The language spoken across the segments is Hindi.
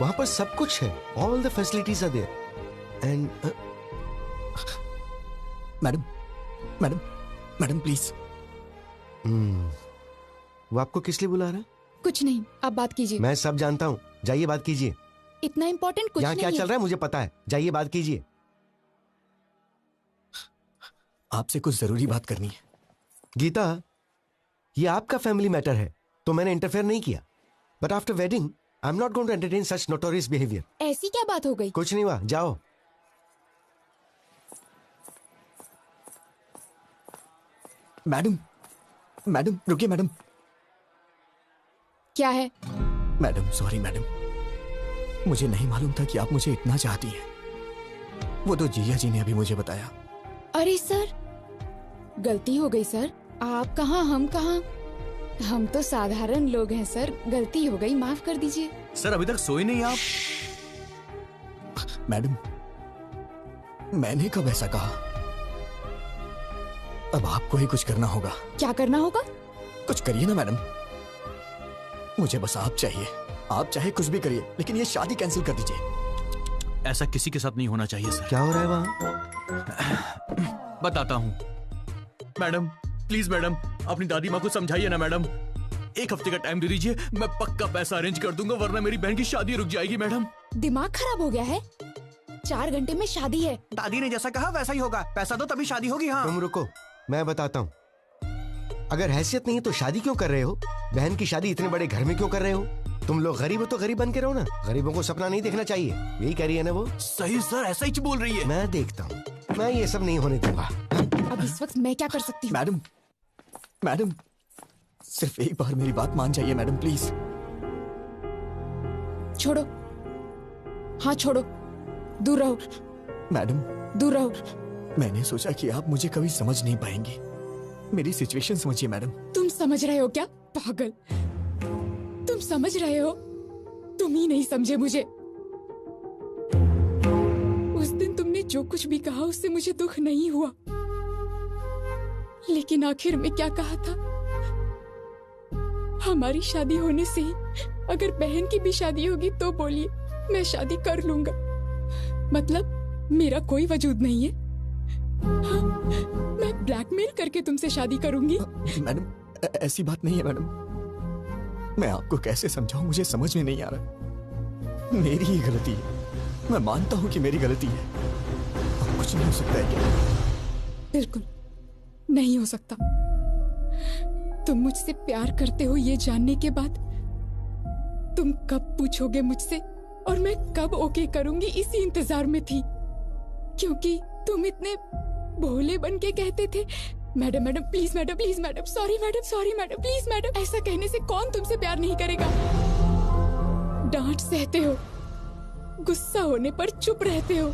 वहां पर सब कुछ है, all the facilities are there and madam madam madam please. वो आपको किस लिए बुला रहा है? कुछ नहीं, आप बात कीजिए। मैं सब जानता हूँ, जाइए बात कीजिए। इतना इम्पोर्टेंट कुछ यहाँ नहीं क्या है। चल रहा है मुझे पता है, जाइए बात कीजिए। आपसे कुछ जरूरी बात करनी है। गीता, ये आपका फैमिली मैटर है तो मैंने इंटरफेयर नहीं किया, but after wedding I am not going to entertain such notorious behaviour. ऐसी क्या बात हो गई? कुछ नहीं हुआ, जाओ। मैडम मैडम रुकिए मैडम। क्या है? मैडम सॉरी मैडम, मुझे नहीं मालूम था कि आप मुझे इतना चाहती हैं। वो तो जिया जी ने अभी मुझे बताया। अरे सर, गलती हो गई सर। आप कहाँ, हम कहाँ? हम तो साधारण लोग हैं सर, गलती हो गई, माफ कर दीजिए। सर अभी तक सोए नहीं आप? मैडम मैंने कब ऐसा कहा? अब आपको ही कुछ करना होगा। क्या करना होगा? कुछ करिए ना मैडम, मुझे बस आप चाहिए। आप चाहे कुछ भी करिए, लेकिन ये शादी कैंसिल कर दीजिए। ऐसा किसी के साथ नहीं होना चाहिए सर। क्या हो रहा है वहाँ? बताता हूँ। मैडम प्लीज मैडम, अपनी दादी माँ को समझाइए ना मैडम। 1 हफ्ते का टाइम दे दीजिए, मैं पक्का पैसा अरेंज कर दूंगा, वरना मेरी बहन की शादी रुक जाएगी मैडम। दिमाग खराब हो गया है? 4 घंटे में शादी है। दादी ने जैसा कहा वैसा ही होगा। पैसा दो तभी शादी होगी। हाँ तुम रुको, मैं बताता हूँ। अगर हैसियत नहीं है तो शादी क्यों कर रहे हो? बहन की शादी इतने बड़े घर में क्यों कर रहे हो? तुम लोग गरीब हो तो गरीब बन के रहो ना। गरीबों को सपना नहीं देखना चाहिए, यही कह रही है ना वो? सही सर, ऐसा ही बोल रही है। मैं देखता हूँ, मैं ये सब नहीं होने दूंगा। अब इस वक्त मैं क्या कर सकती हूँ? मैडम मैडम सिर्फ एक बार मेरी बात मान जाइए मैडम प्लीज। छोड़ो, हाँ छोड़ो, दूर रहो मैडम दूर रहो। मैंने सोचा कि आप मुझे कभी समझ नहीं पाएंगी। मेरी सिचुएशन समझिए मैडम। तुम समझ रहे हो क्या? पागल, तुम समझ रहे हो? तुम ही नहीं समझे मुझे। उस दिन तुमने जो कुछ भी कहा उससे मुझे दुख नहीं हुआ, लेकिन आखिर में क्या कहा था? हमारी शादी होने से ही अगर बहन की भी शादी होगी तो बोलिए, मैं शादी कर लूंगा। मतलब मेरा कोई वजूद नहीं है? हाँ, मैं ब्लैकमेल करके तुमसे शादी करूंगी? मैडम ऐसी बात नहीं है मैडम। मैं आपको कैसे समझाऊं, मुझे समझ में नहीं आ रहा। मेरी ही गलती है, मैं मानता हूं कि मेरी गलती है। अब कुछ नहीं हो सकता है क्या? बिल्कुल नहीं हो सकता। तुम मुझसे प्यार करते हो ये जानने के बाद तुम कब पूछोगे मुझसे और मैं कब ओके करूंगी, इसी इंतजार में थी। क्योंकि तुम इतने भोले बन के कहते थे, madam madam please madam, please madam, sorry madam, sorry madam, please madam. ऐसा कहने से कौन तुमसे प्यार नहीं करेगा? डांट सहते हो, गुस्सा होने पर चुप रहते हो,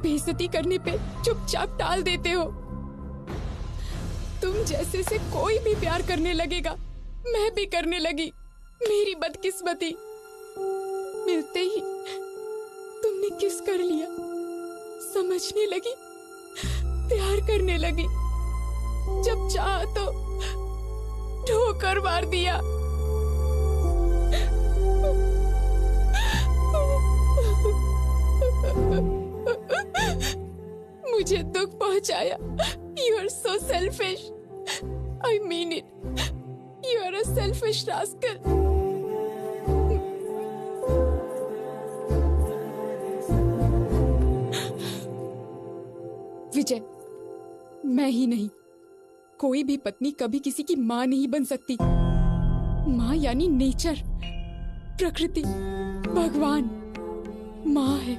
बेइज्जती करने पे चुपचाप टाल देते हो। तुम जैसे से कोई भी प्यार करने लगेगा, मैं भी करने लगी। मेरी बदकिस्मती, मिलते ही तुमने किस कर लिया, समझने लगी, प्यार करने लगी। जब चाहा तो ठोकर मार दिया। मुझे दुख पहुंचाया। You are so selfish. I mean it. You are a selfish rascal. विजय, मैं ही नहीं, कोई भी पत्नी कभी किसी की माँ नहीं बन सकती। माँ यानी नेचर, प्रकृति, भगवान माँ है।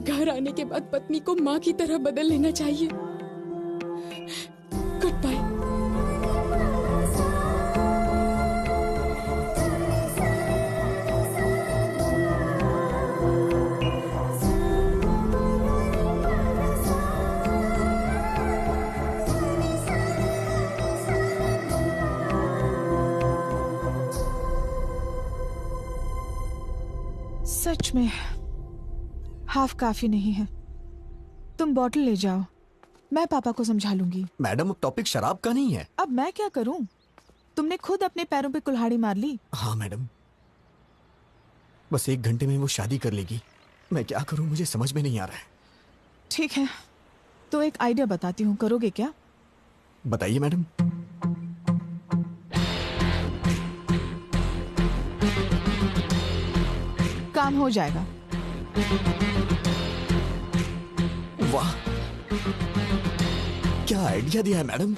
घर आने के बाद पत्नी को माँ की तरह बदल लेना चाहिए। Good bye. सच में हाफ काफी नहीं है। तुम बॉटल ले जाओ, मैं पापा को समझा लूंगी। मैडम अब टॉपिक शराब का नहीं है। अब मैं क्या करूं? तुमने खुद अपने पैरों पे कुल्हाड़ी मार ली। हाँ मैडम, बस 1 घंटे में वो शादी कर लेगी। मैं क्या करूं, मुझे समझ में नहीं आ रहा है। ठीक है, तो एक आइडिया बताती हूँ, करोगे क्या? बताइए मैडम। काम हो जाएगा। वाह, क्या आइडिया दिया है मैडम।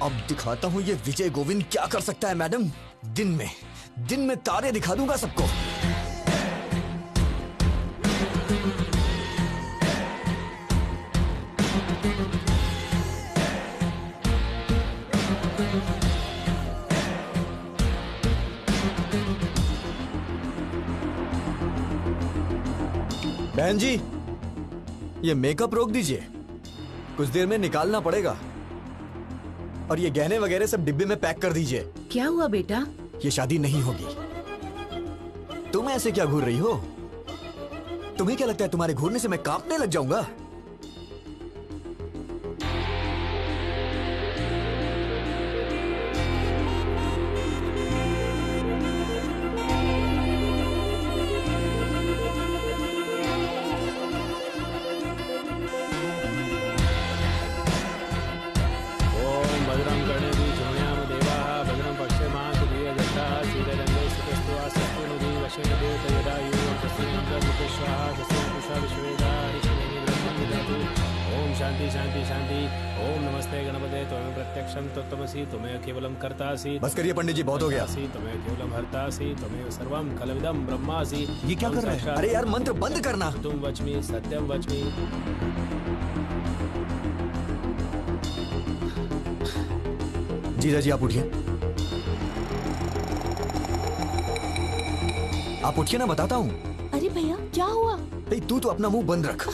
अब दिखाता हूं ये विजय गोविंद क्या कर सकता है मैडम। दिन में तारे दिखा दूंगा सबको। बहन जी, ये मेकअप रोक दीजिए, कुछ देर में निकालना पड़ेगा। और ये गहने वगैरह सब डिब्बे में पैक कर दीजिए। क्या हुआ बेटा? ये शादी नहीं होगी। तुम ऐसे क्या घूर रही हो? तुम्हें क्या लगता है तुम्हारे घूरने से मैं कांपने लग जाऊंगा? शांति शांति शांति। ओम नमस्ते गणपते त्वमेव प्रत्यक्षं तत्त्वमसि त्वमेव केवलम कर्तासि। बस करिए पंडित जी, बहुत हो गया। त्वमेव केवलम हर्तासि त्वमेव सर्वं खलविदं ब्रह्मासि। ये क्या कर रहे हैं? अरे यार, मंत्र बंद करना। तुम वच्मि सत्यम वच्मि। जीजा जी आप उठिए। आप उठिए ना, बताता हूँ। अरे भैया क्या हुआ? भाई तू तो अपना मुंह बंद रख।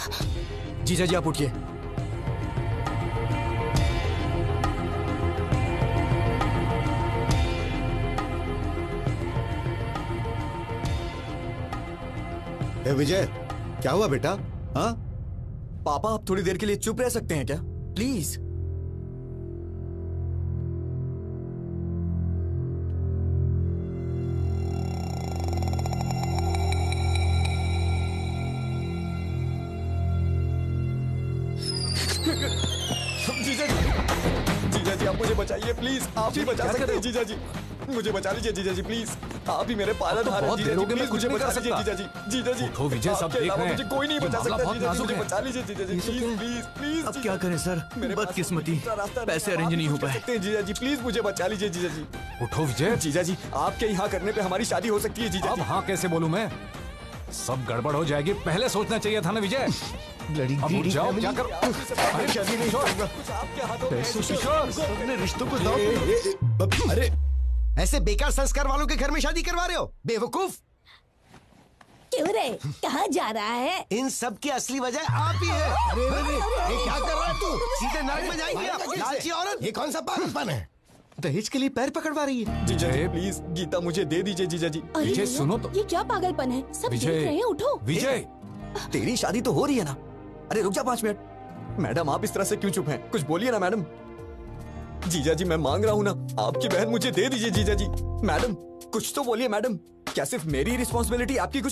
जीजा जी आप उठिए। विजय, क्या हुआ बेटा? हाँ, पापा आप थोड़ी देर के लिए चुप रह सकते हैं क्या, प्लीज? जीजा जी आप मुझे बचाइए प्लीज। आप ही बचा सकते हैं जीजा जी, मुझे बचा लीजिए जीजा जी प्लीज। आप ही मेरे पालन हार हैं जीजा जी, मुझे बचा लीजिए जीजा जी। जीजा जी उठो विजय, सब देख रहे हैं। मुझे कोई नहीं बचा सकता बहुत जीजा जी, नाजुक मुझे है। बचा लीजिए जीजा जी, प्लीज प्लीज प्लीज। अब क्या करें सर, बदकिस्मती, पैसे अरेंज नहीं हो पाए। जीजा जी प्लीज मुझे बचा लीजिए जीजा जी। उठो विजय। जीजा जी आपके यहाँ करने पे हमारी शादी हो सकती है जीजा अब जी। हाँ कैसे बोलूं मैं, सब गड़बड़ हो जाएगी। पहले सोचना चाहिए था ना विजय। अब उठ जाओ, क्या कर। शादी नहीं होगा। अपने रिश्तों को दांव। अरे ऐसे बेकार संस्कार वालों के घर में शादी करवा रहे हो, बेवकूफ। क्यों रे, कहाँ जा रहा है? इन सब की असली वजह आप ही है। ये क्या कर रहा है तू? सीधे नरक में जाएंगे आप, लालची औरत। ये कौन सा पागलपन है? दहेज के लिए पैर पकड़वा रही है। जीजा जी प्लीज गीता मुझे दे दीजिए जीजा जी। अरे विजय, भैया, सुनो तो। ये क्या पागलपन है? सब देख विजय। रहे हैं, उठो। विजय, तेरी शादी तो हो रही है ना। अरे रुक जा 5 मिनट। मैडम आप इस तरह से क्यों चुप हैं? कुछ बोलिए ना मैडम। जीजा जी मैं मांग रहा हूँ ना, आपकी बहन मुझे दे दीजिए जीजा जी। मैडम कुछ तो बोलिए मैडम, क्या सिर्फ मेरी रिस्पॉन्सिबिलिटी आपकी कुछ नहीं?